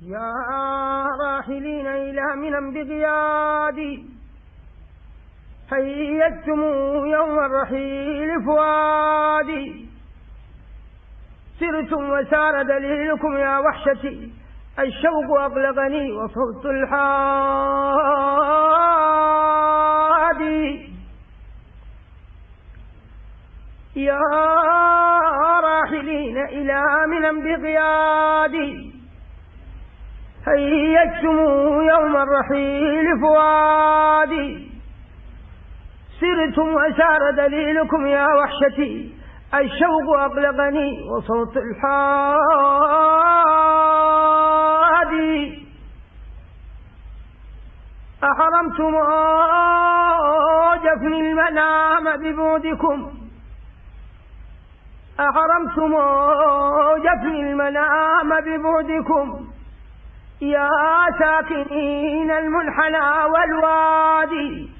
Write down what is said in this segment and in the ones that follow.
يا راحلين إلى منى بغيادي هيجتم يوم الرحيل فؤادي سرتم وسار دليلكم يا وحشتي الشوق أقلقني وصوت الحادي يا راحلين إلى منى بغيادي هيجتم يوم الرحيل فؤادي سرتم وسار دليلكم يا وحشتي الشوق أقلقني وصوت الحادي أحرمتم جفن المنام ببعدكم أحرمتم جفن المنام ببعدكم يا ساكنين المنحنى والوادي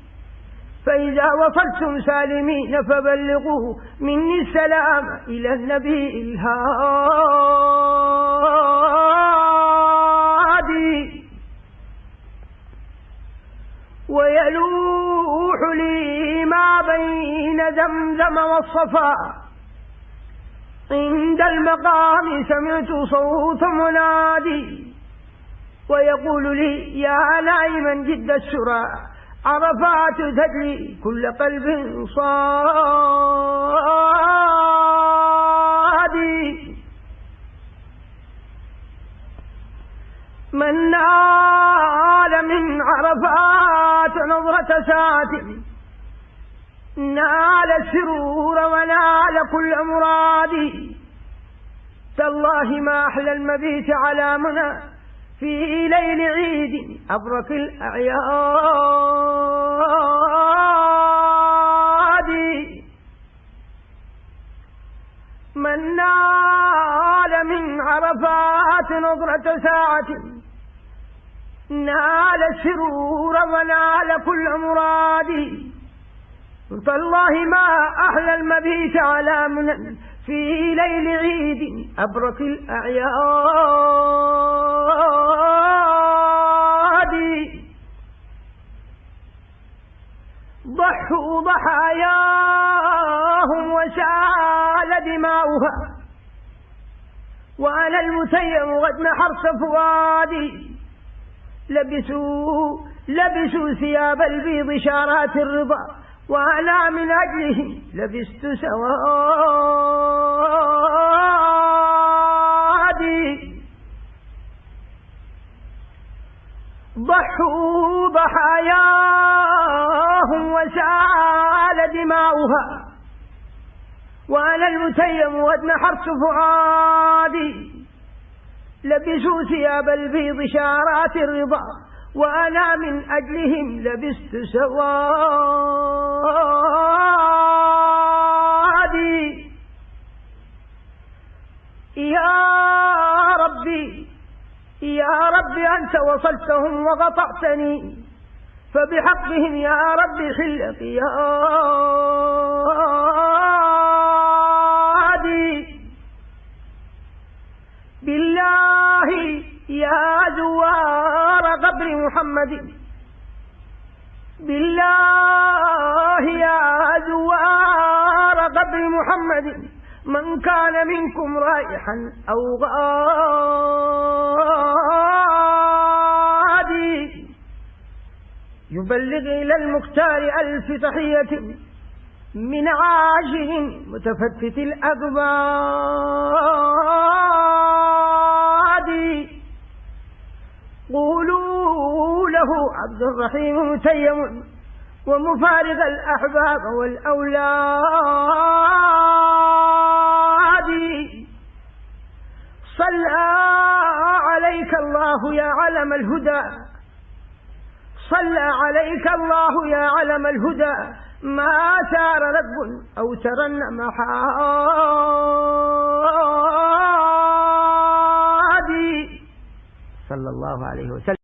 فإذا وصلتم سالمين فبلغوا مني السلام إلى النبي الهادي ويلوح لي ما بين زمزم والصفا عند المقام سمعت صوت منادي ويقول لي يا نائما جد السرى عرفات تدري كل قلب صادي من نال من عرفات نظرة ساعة نال السرور ونال كل مرادي تالله ما أحلى المبيت على منى في ليل عيد أبرك الأعياد من نال من عرفات نظرة ساعة نال السرور ونال كل مراد تالله ما أحلى المبيت على منى في ليل عيد أبرك الأعياد ضحوا ضحاياهم وسال دماؤها وأنا المتيم قد نحرت فؤادي لبسوا ثياب البيض شارات الرضا وأنا من أجله لبست سوادي ضحوا ضحاياهم وسال دماؤها وأنا المتيم قد نحرت فؤادي لبسوا ثياب البيض شارات الرضا وأنا من أجلهم لبست سوادي يا ربي أنت وصلتهم وقطعتني فبحقهم يا ربي حل قيادي بالله يا زوار قبر محمد بالله يا زوار قبر محمد من كان منكم رايحا أو غادي يبلغ إلى المختار ألف تحية من عاشق متفتت الأقباد قولوا له عبد الرحيم متيم ومفارق الأحباب والأولاد صلى عليك الله يا علم الهدى صلى عليك الله يا علم الهدى ما سار ركب أو ترنم حادي صلى الله عليه وسلم.